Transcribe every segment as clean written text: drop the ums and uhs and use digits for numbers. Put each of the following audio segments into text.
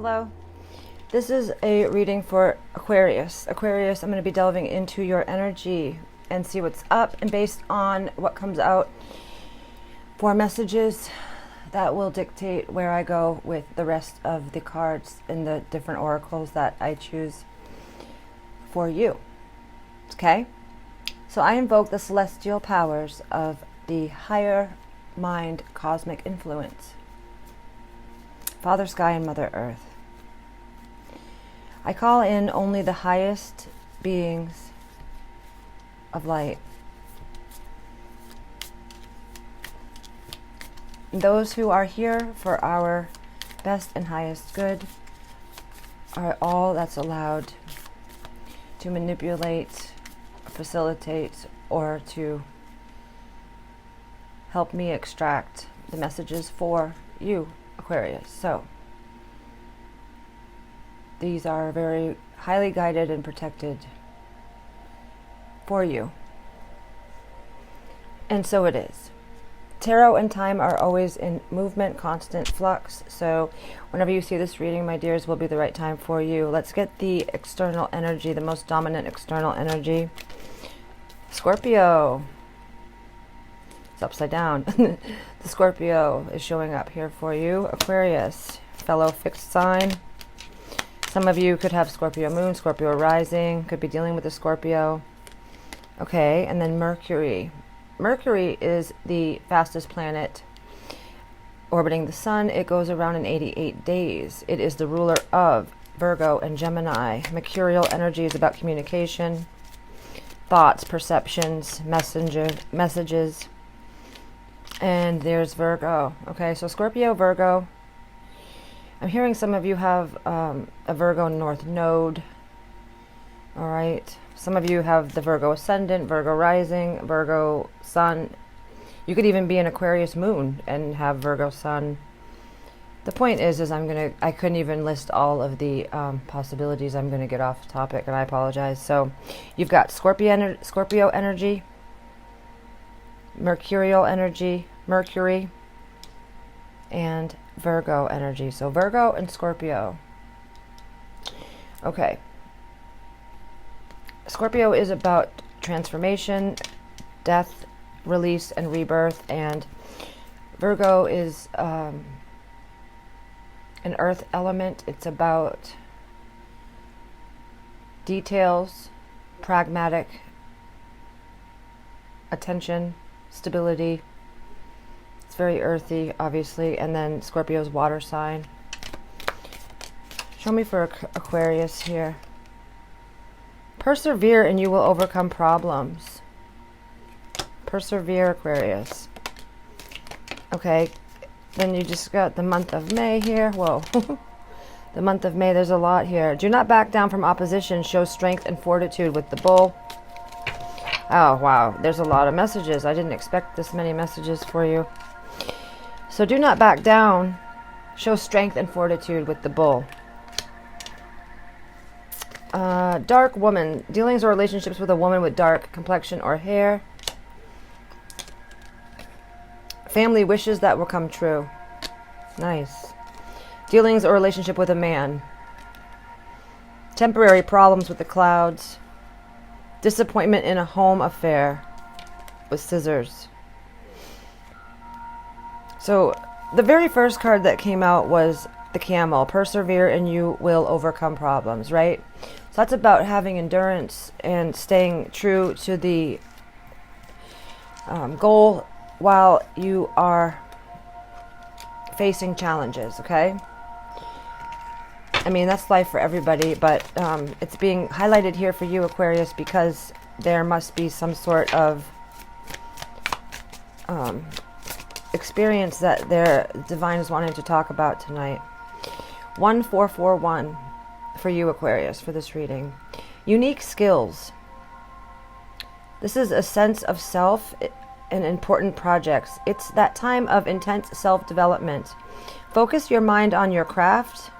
Hello. This is a reading for Aquarius. Aquarius, I'm going to be delving into your energy and see what's up. And based on what comes out for messages, that will dictate where I go with the rest of the cards in the different oracles that I choose for you. Okay? So I invoke the celestial powers of the higher mind cosmic influence. Father Sky and Mother Earth. I call in only the highest beings of light. Those who are here for our best and highest good are all that's allowed to manipulate, facilitate, or to help me extract the messages for you, Aquarius. So these are very highly guided and protected for you. And so it is. Tarot and time are always in movement, constant flux. So whenever you see this reading, my dears, will be the right time for you. Let's get the external energy, the most dominant external energy. Scorpio. It's upside down. The Scorpio is showing up here for you. Aquarius, fellow fixed sign. Some of you could have Scorpio moon, Scorpio rising, could be dealing with the Scorpio. Okay, and then Mercury. Mercury is the fastest planet orbiting the sun. It goes around in 88 days. It is the ruler of Virgo and Gemini. Mercurial energy is about communication, thoughts, perceptions, messages. And there's Virgo. Okay, so Scorpio, Virgo. I'm hearing some of you have a Virgo North Node. All right. Some of you have the Virgo Ascendant, Virgo Rising, Virgo Sun. You could even be an Aquarius Moon and have Virgo Sun. The point is I couldn't even list all of the possibilities. I'm going to get off topic, and I apologize. So you've got Scorpio energy, Mercurial energy, Mercury, and Virgo energy. So Virgo and Scorpio. Okay. Scorpio is about transformation, death, release, and rebirth. And Virgo is an earth element. It's about details, pragmatic attention, stability. It's very earthy, obviously. And then Scorpio's water sign. Show me for Aquarius here. Persevere and you will overcome problems. Persevere, Aquarius. Okay. Then you just got the month of May here. Whoa. The month of May, there's a lot here. Do not back down from opposition. Show strength and fortitude with the bull. Oh, wow. There's a lot of messages. I didn't expect this many messages for you. So do not back down. Show strength and fortitude with the bull. Dark woman. Dealings or relationships with a woman with dark complexion or hair. Family wishes that will come true. Nice. Dealings or relationship with a man. Temporary problems with the clouds. Disappointment in a home affair with scissors. So the very first card that came out was the camel. Persevere and you will overcome problems, right? So that's about having endurance and staying true to the goal while you are facing challenges, okay? I mean, that's life for everybody, but it's being highlighted here for you, Aquarius, because there must be some sort of experience that their divine is wanting to talk about tonight. 1441 for you, Aquarius, for this reading. Unique skills. This is a sense of self and important projects. It's that time of intense self-development. Focus your mind on your craft.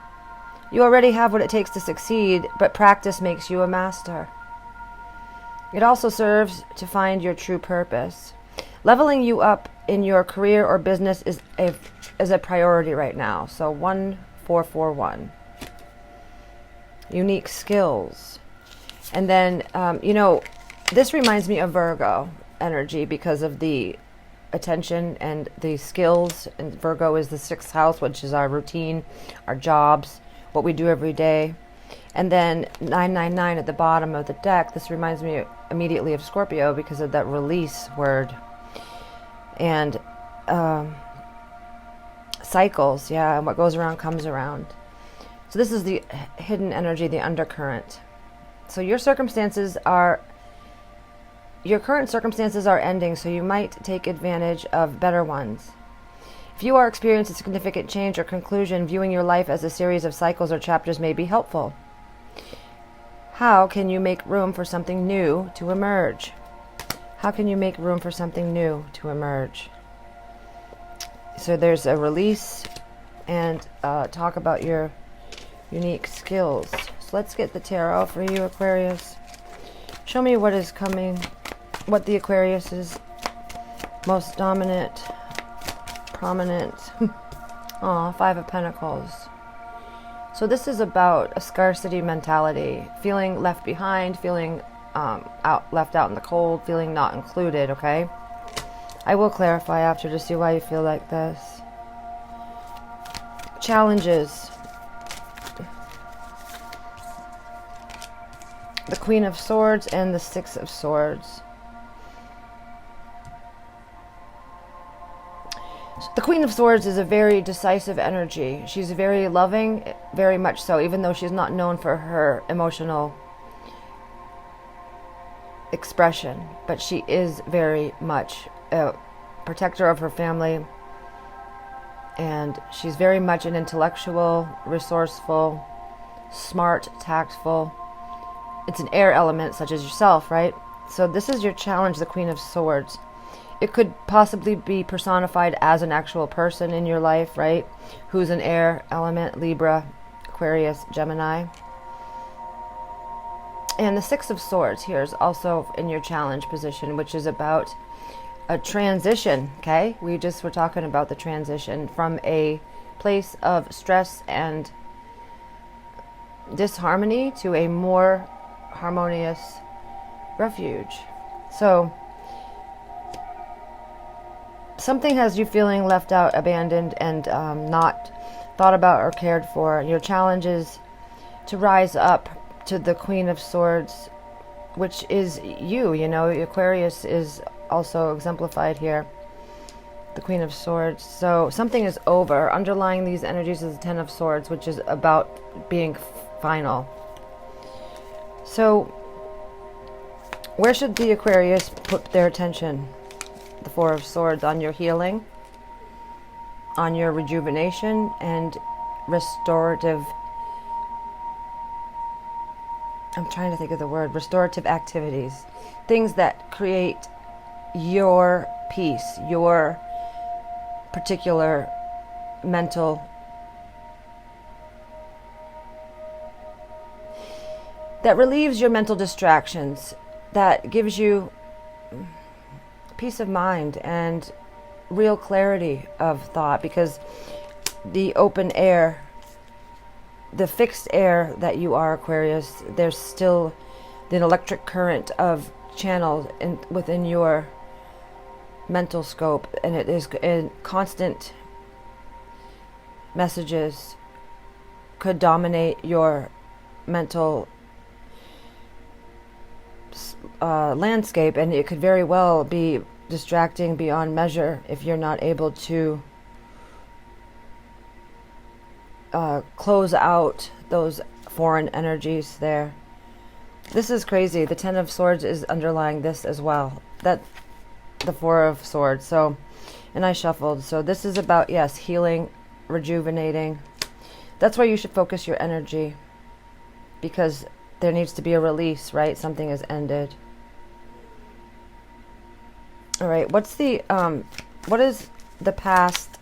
You already have what it takes to succeed, but practice makes you a master. It also serves to find your true purpose. Leveling you up in your career or business is a priority right now. So 1441. unique skills. And then, you know, this reminds me of Virgo energy because of the attention and the skills. And Virgo is the 6th house, which is our routine, our jobs, what we do every day. And then 999 at the bottom of the deck, this reminds me immediately of Scorpio because of that release word. And cycles, yeah, and what goes around comes around. So this is the hidden energy, the undercurrent. So your current circumstances are ending, so you might take advantage of better ones. If you are experiencing a significant change or conclusion, viewing your life as a series of cycles or chapters may be helpful. How can you make room for something new to emerge? How can you make room for something new to emerge? So there's a release and talk about your unique skills. So let's get the tarot for you, Aquarius. Show me what is coming, what the Aquarius is most dominant, prominent. Oh, 5 of Pentacles. So this is about a scarcity mentality, feeling left behind, feeling left out in the cold, feeling not included, okay? I will clarify after to see why you feel like this. Challenges. The Queen of Swords and the 6 of Swords. The Queen of Swords is a very decisive energy. She's very loving, very much so, even though she's not known for her emotional expression. But she is very much a protector of her family. And she's very much an intellectual, resourceful, smart, tactful. It's an air element, such as yourself, right? So this is your challenge, the Queen of Swords. It could possibly be personified as an actual person in your life, right? Who's an air element, Libra, Aquarius, Gemini. And the 6 of Swords here is also in your challenge position, which is about a transition, okay? We just were talking about the transition from a place of stress and disharmony to a more harmonious refuge. So something has you feeling left out, abandoned, and not thought about or cared for. Your challenge is to rise up to the Queen of Swords, which is you. You know, Aquarius is also exemplified here, the Queen of Swords. So something is over. Underlying these energies is the 10 of Swords, which is about being final. So where should the Aquarius put their attention? The 4 of Swords, on your healing, on your rejuvenation and restorative, I'm trying to think of the word, restorative activities. Things that create your peace, your particular mental, that relieves your mental distractions, that gives you peace of mind and real clarity of thought, because the open air, the fixed air that you are, Aquarius, there's still an electric current of channels within your mental scope, and it is in constant messages could dominate your mental landscape, and it could very well be distracting beyond measure if you're not able to close out those foreign energies there. This is crazy. The 10 of Swords is underlying this as well. That the 4 of Swords. So, and I shuffled. So this is about, yes, healing, rejuvenating. That's where you should focus your energy, because there needs to be a release, right? Something has ended. All right. What is the past?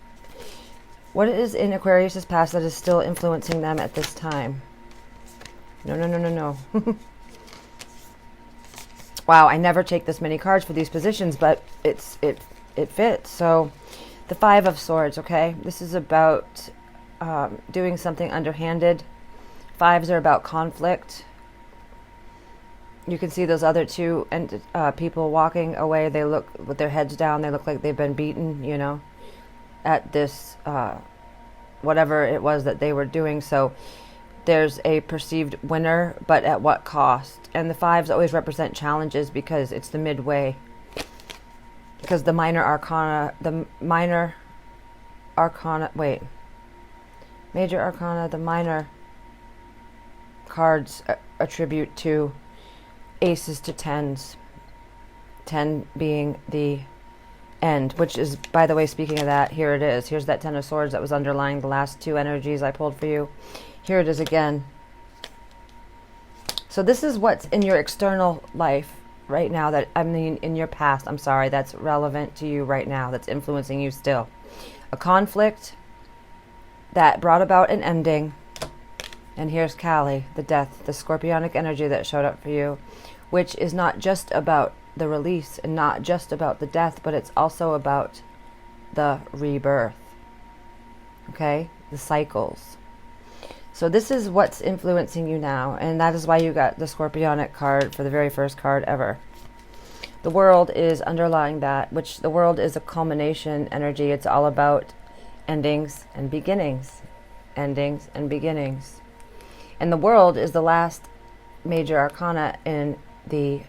What is in Aquarius's past that is still influencing them at this time? No. Wow, I never take this many cards for these positions, but it fits. So, the 5 of Swords. Okay, this is about doing something underhanded, Fives are about conflict. You can see those other two and people walking away. They look with their heads down. They look like they've been beaten, you know, at this whatever it was that they were doing. So there's a perceived winner, but at what cost? And the fives always represent challenges because it's the midway. Because the major arcana, the minor cards attribute to aces to tens. 10 being the end, which is, by the way, speaking of that, here it is. Here's that 10 of swords that was underlying the last two energies I pulled for you. Here it is again. So this is what's in your external life right now, that, I mean, in your past, I'm sorry, that's relevant to you right now, that's influencing you still. A conflict that brought about an ending. And here's Kali, the death, the scorpionic energy that showed up for you, which is not just about the release and not just about the death, but it's also about the rebirth. Okay? The cycles. So this is what's influencing you now, and that is why you got the scorpionic card for the very first card ever. The world is underlying that, which the world is a culmination energy. It's all about endings and beginnings. Endings and beginnings. And the world is the last major arcana in the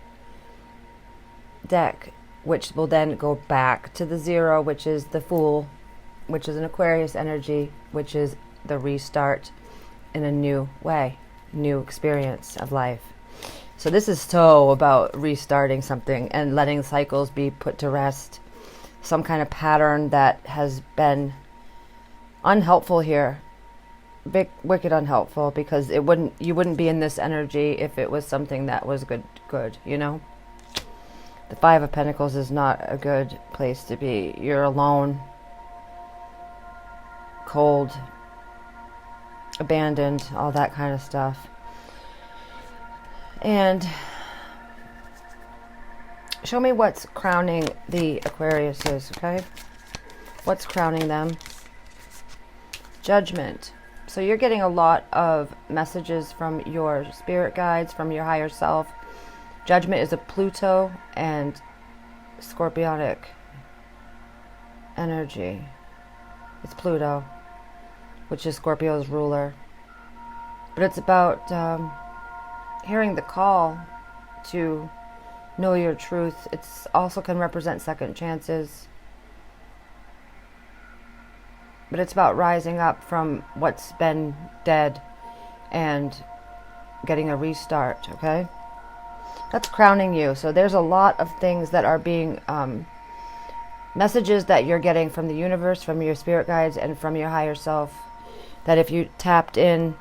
deck, which will then go back to the zero, which is the Fool, which is an Aquarius energy, which is the restart in a new way, new experience of life. So this is so about restarting something and letting cycles be put to rest. Some kind of pattern that has been unhelpful here. Big, wicked unhelpful, because you wouldn't be in this energy if it was something that was good, you know? The Five of Pentacles is not a good place to be. You're alone, cold, abandoned, all that kind of stuff. And show me what's crowning the Aquariuses, okay? What's crowning them? Judgment. So you're getting a lot of messages from your spirit guides, from your higher self. Judgment is a Pluto and scorpionic energy. It's Pluto, which is Scorpio's ruler. But it's about hearing the call to know your truth. It's also can represent second chances. But it's about rising up from what's been dead and getting a restart, okay? That's crowning you. So there's a lot of things that are being messages that you're getting from the universe, from your spirit guides, and from your higher self, that if you tapped in,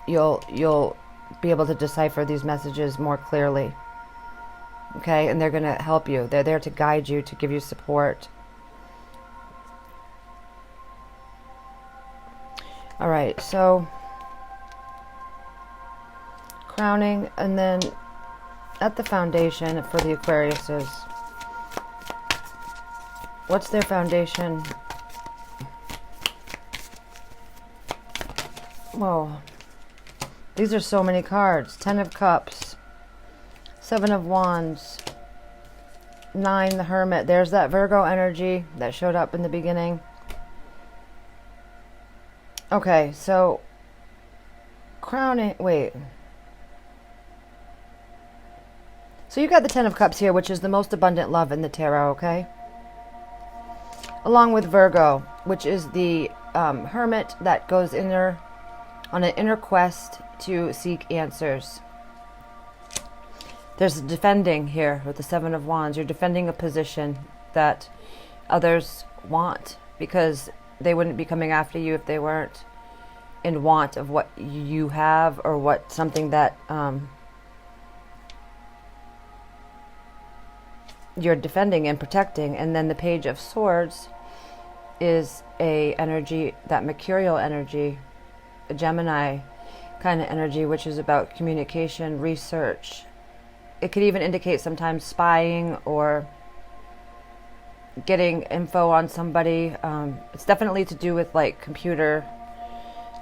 you'll be able to decipher these messages more clearly. Okay? And they're going to help you. They're there to guide you, to give you support. All right, so crowning, and then at the foundation for the Aquariuses. What's their foundation? Whoa. These are so many cards. 10 of Cups. 7 of Wands. 9, the Hermit. There's that Virgo energy that showed up in the beginning. Okay, so crowning, wait. So you got the 10 of Cups here, which is the most abundant love in the tarot, okay? Along with Virgo, which is the Hermit that goes on an inner quest to seek answers. There's defending here with the 7 of Wands. You're defending a position that others want, because they wouldn't be coming after you if they weren't in want of what you have, or what something that you're defending and protecting. And then the Page of Swords is a energy, that mercurial energy, a Gemini kind of energy, which is about communication, research. It could even indicate sometimes spying or getting info on somebody. It's definitely to do with like computer,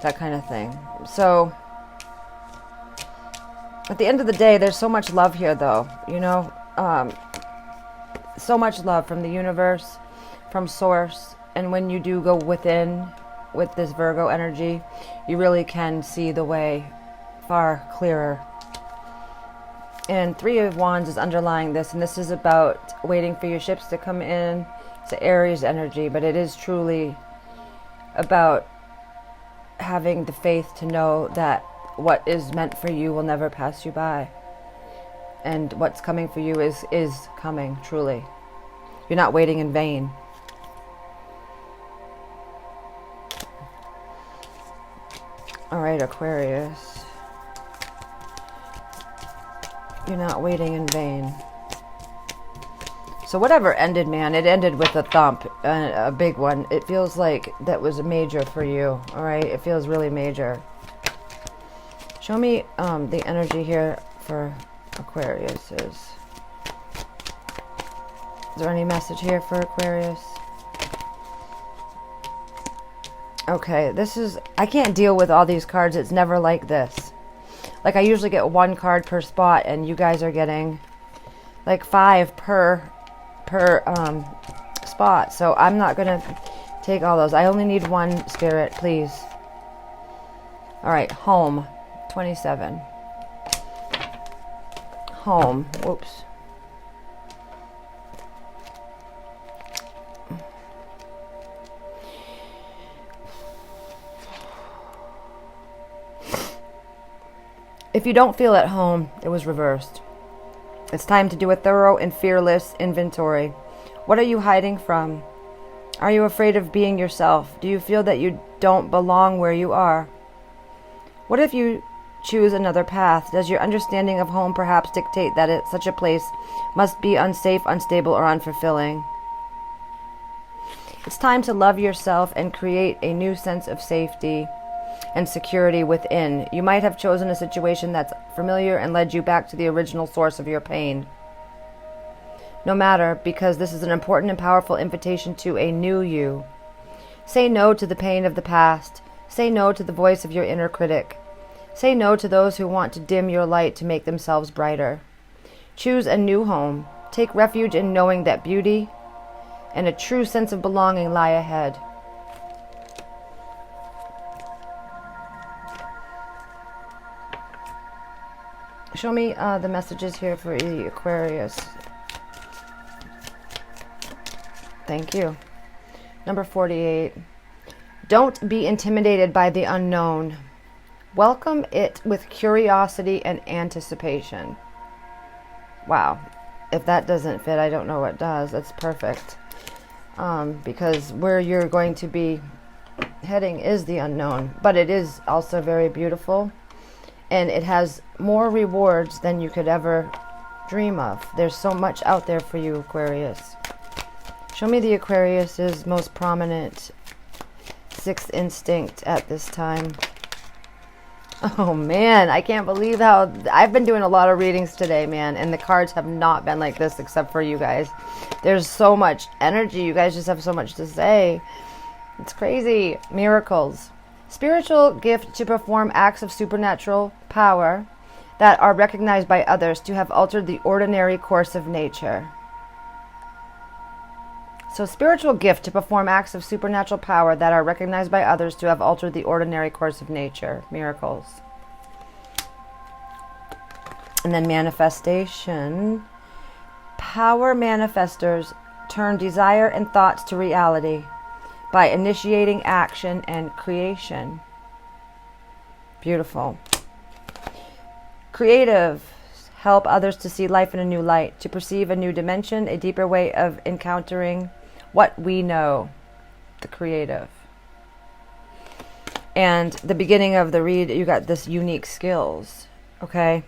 that kind of thing. So At the end of the day, there's so much love here, though, you know, so much love from the universe, from source. And when you do go within with this Virgo energy, you really can see the way far clearer. And Three of Wands is underlying this, and this is about waiting for your ships to come in. It's an Aries energy, but it is truly about having the faith to know that what is meant for you will never pass you by. And what's coming for you is coming, truly. You're not waiting in vain. All right, Aquarius. You're not waiting in vain. So whatever ended, man, it ended with a thump, a big one. It feels like that was major for you, all right? It feels really major. Show me the energy here for Aquarius. Is there any message here for Aquarius? Okay, this is... I can't deal with all these cards. It's never like this. Like, I usually get one card per spot, and you guys are getting like 5 per spot. So I'm not going to take all those. I only need one, Spirit, please. All right, home. 27. Home. Whoops. If you don't feel at home, it was reversed. It's time to do a thorough and fearless inventory. What are you hiding from? Are you afraid of being yourself? Do you feel that you don't belong where you are? What if you choose another path? Does your understanding of home perhaps dictate that such a place must be unsafe, unstable, or unfulfilling? It's time to love yourself and create a new sense of safety and security within. You might have chosen a situation that's familiar and led you back to the original source of your pain. No matter, because this is an important and powerful invitation to a new you. Say no to the pain of the past. Say no to the voice of your inner critic. Say no to those who want to dim your light to make themselves brighter. Choose a new home. Take refuge in knowing that beauty and a true sense of belonging lie ahead. Show me the messages here for the Aquarius. Thank you. Number 48. Don't be intimidated by the unknown. Welcome it with curiosity and anticipation. Wow. If that doesn't fit, I don't know what does. That's perfect. Because where you're going to be heading is the unknown. But it is also very beautiful. And it has more rewards than you could ever dream of. There's so much out there for you, Aquarius. Show me the Aquarius's most prominent sixth instinct at this time. Oh man, I can't believe how... I've been doing a lot of readings today, man, and the cards have not been like this except for you guys. There's so much energy. You guys just have so much to say. It's crazy. Miracles. Spiritual gift to perform acts of supernatural power that are recognized by others to have altered the ordinary course of nature. So spiritual gift to perform acts of supernatural power that are recognized by others to have altered the ordinary course of nature. Miracles. And then manifestation. Power manifestors turn desire and thoughts to reality by initiating action and creation. Beautiful. Creative. Help others to see life in a new light, to perceive a new dimension, a deeper way of encountering what we know. The creative. And the beginning of the read, you got this unique skills. Okay?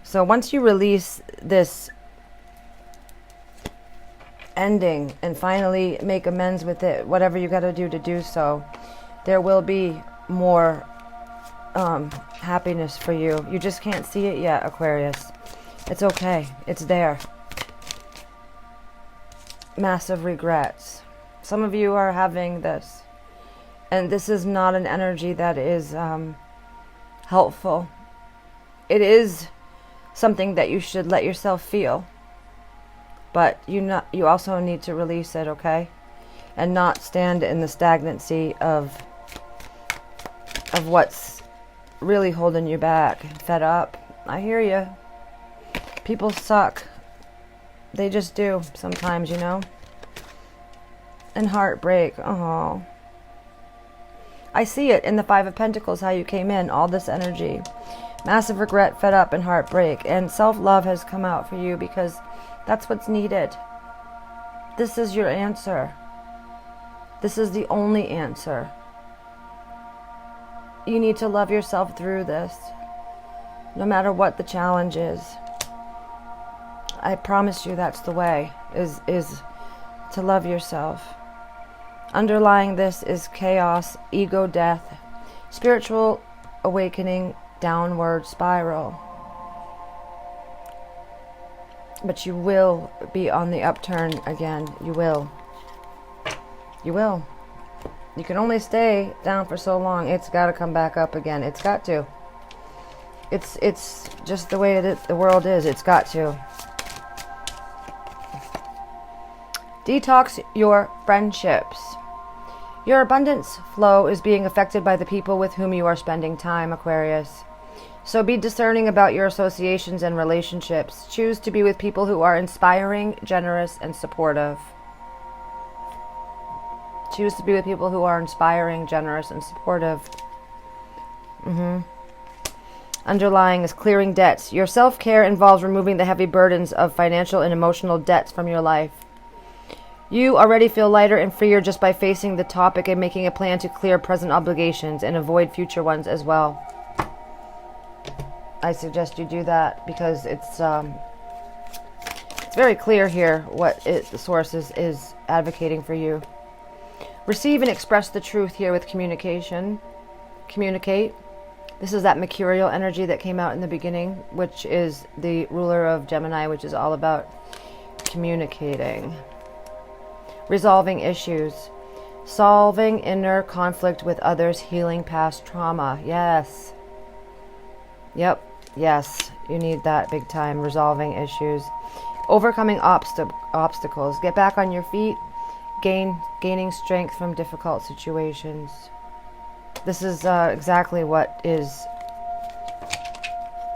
So once you release this ending and finally make amends with it, whatever you got to do so, there will be more happiness for you. You just can't see it yet, Aquarius. It's okay. It's there. Massive regrets. Some of you are having this, and this is not an energy that is helpful. it is something that you should let yourself feel. But you also need to release it, okay? And not stand in the stagnancy of what's really holding you back. Fed up. I hear you. People suck. They just do sometimes, you know? And heartbreak. Oh. I see it in the Five of Pentacles, how you came in. All this energy. Massive regret, fed up, and heartbreak. And self-love has come out for you because that's what's needed. This is your answer. This is the only answer. You need to love yourself through this, no matter what the challenge is. I promise you that's the way, is to love yourself. Underlying this is chaos, ego death, spiritual awakening, downward spiral. But you will be on the upturn again. You will. You will. You can only stay down for so long. It's got to come back up again. It's got to. It's just the way the world is. It's got to. Detox your friendships. Your abundance flow is being affected by the people with whom you are spending time, Aquarius. So be discerning about your associations and relationships. Choose to be with people who are inspiring, generous, and supportive. Choose to be with people who are inspiring, generous, and supportive. Underlying is clearing debts. Your self-care involves removing the heavy burdens of financial and emotional debts from your life. You already feel lighter and freer just by facing the topic and making a plan to clear present obligations and avoid future ones as well. I suggest you do that because it's very clear here what the source is advocating for you. Receive and express the truth here with communication. Communicate. This is that mercurial energy that came out in the beginning, which is the ruler of Gemini, which is all about communicating. Resolving issues. Solving inner conflict with others, healing past trauma. Yes. Yep. Yes. You need that big time. Resolving issues. Overcoming obstacles. Get back on your feet. Gaining strength from difficult situations. This is exactly what is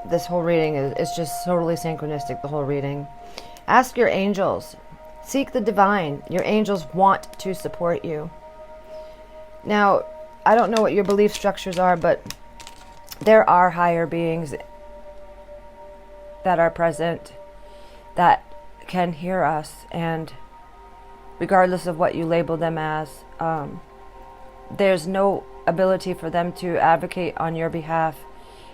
this whole reading is. It's just totally synchronistic, the whole reading. Ask your angels. Seek the divine. Your angels want to support you. Now, I don't know what your belief structures are, but there are higher beings that are present that can hear us, and regardless of what you label them as, there's no ability for them to advocate on your behalf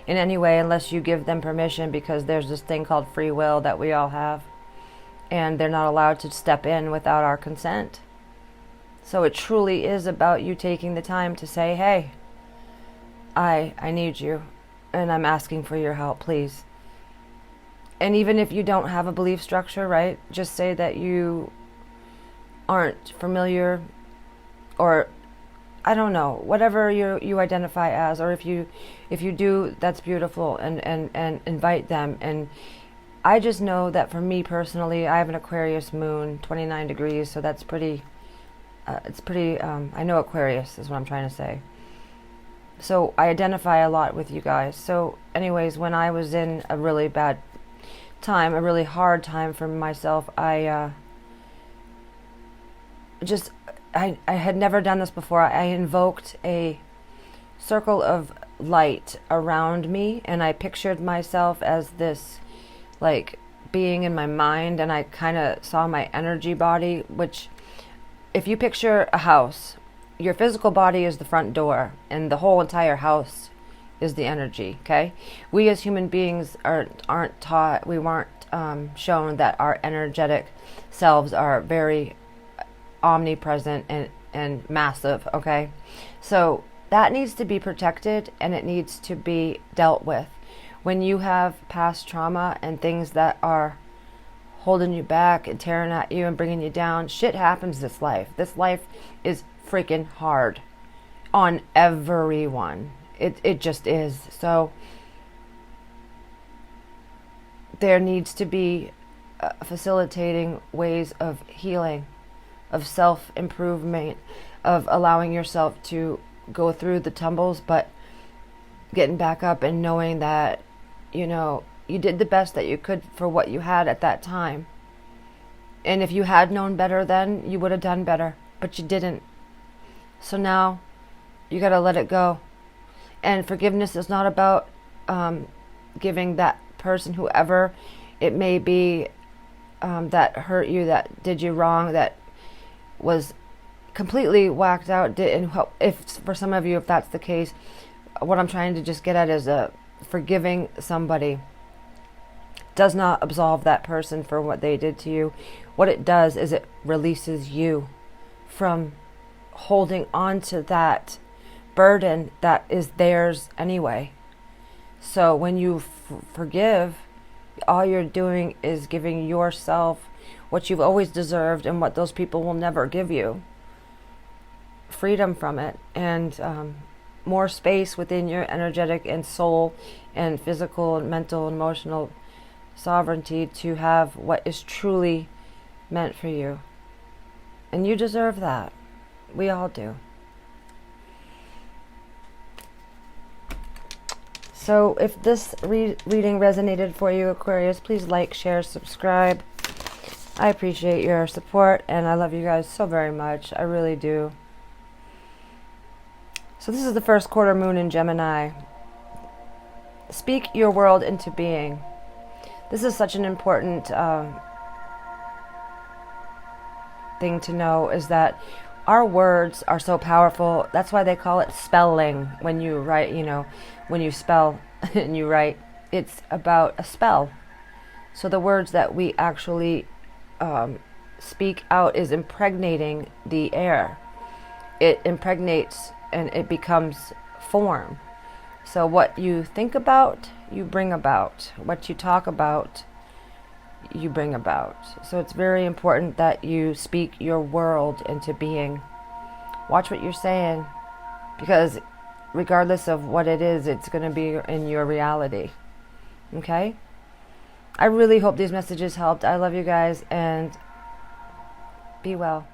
in any way unless you give them permission, because there's this thing called free will that we all have, and they're not allowed to step in without our consent. So it truly is about you taking the time to say, hey, I need you, and I'm asking for your help, please. And even if you don't have a belief structure, right, just say that you aren't familiar, or I don't know, whatever you identify as, or if you do, that's beautiful, and invite them. And I just know that for me personally, I have an Aquarius moon, 29 degrees, so that's pretty, I know Aquarius is what I'm trying to say. So I identify a lot with you guys. So anyways, when I was in a really bad time, a really hard time for myself, I had never done this before. I invoked a circle of light around me, and I pictured myself as this like being in my mind, and I kind of saw my energy body, which if you picture a house, your physical body is the front door, and the whole entire house is the energy, okay? We as human beings aren't taught, we weren't shown that our energetic selves are very omnipresent and massive, okay? So that needs to be protected, and it needs to be dealt with. When you have past trauma and things that are holding you back and tearing at you and bringing you down, shit happens this life. This life is freaking hard on everyone. It just is. So there needs to be facilitating ways of healing, of self-improvement, of allowing yourself to go through the tumbles, but getting back up and knowing that, you know, you did the best that you could for what you had at that time. And if you had known better then, you would have done better, but you didn't. So now you got to let it go. And forgiveness is not about giving that person, whoever it may be, that hurt you, that did you wrong, that was completely whacked out. And if for some of you, if that's the case, what I'm trying to just get at is forgiving somebody does not absolve that person for what they did to you. What it does is it releases you from holding on to that burden that is theirs anyway. So when you forgive, all you're doing is giving yourself what you've always deserved and what those people will never give you. Freedom from it, and more space within your energetic and soul and physical and mental and emotional sovereignty to have what is truly meant for you. And you deserve that. We all do. So if this reading resonated for you, Aquarius, please like, share, subscribe. I appreciate your support, and I love you guys so very much. I really do. So this is the first quarter moon in Gemini. Speak your world into being. This is such an important thing to know, is that our words are so powerful. That's why they call it spelling. When you write, you know, when you spell and you write, it's about a spell. So the words that we actually speak out is impregnating the air. It impregnates and it becomes form. So what you think about, you bring about. What you talk about, you bring about. So it's very important that you speak your world into being. Watch what you're saying, because regardless of what it is, it's going to be in your reality. Okay? I really hope these messages helped. I love you guys, and be well.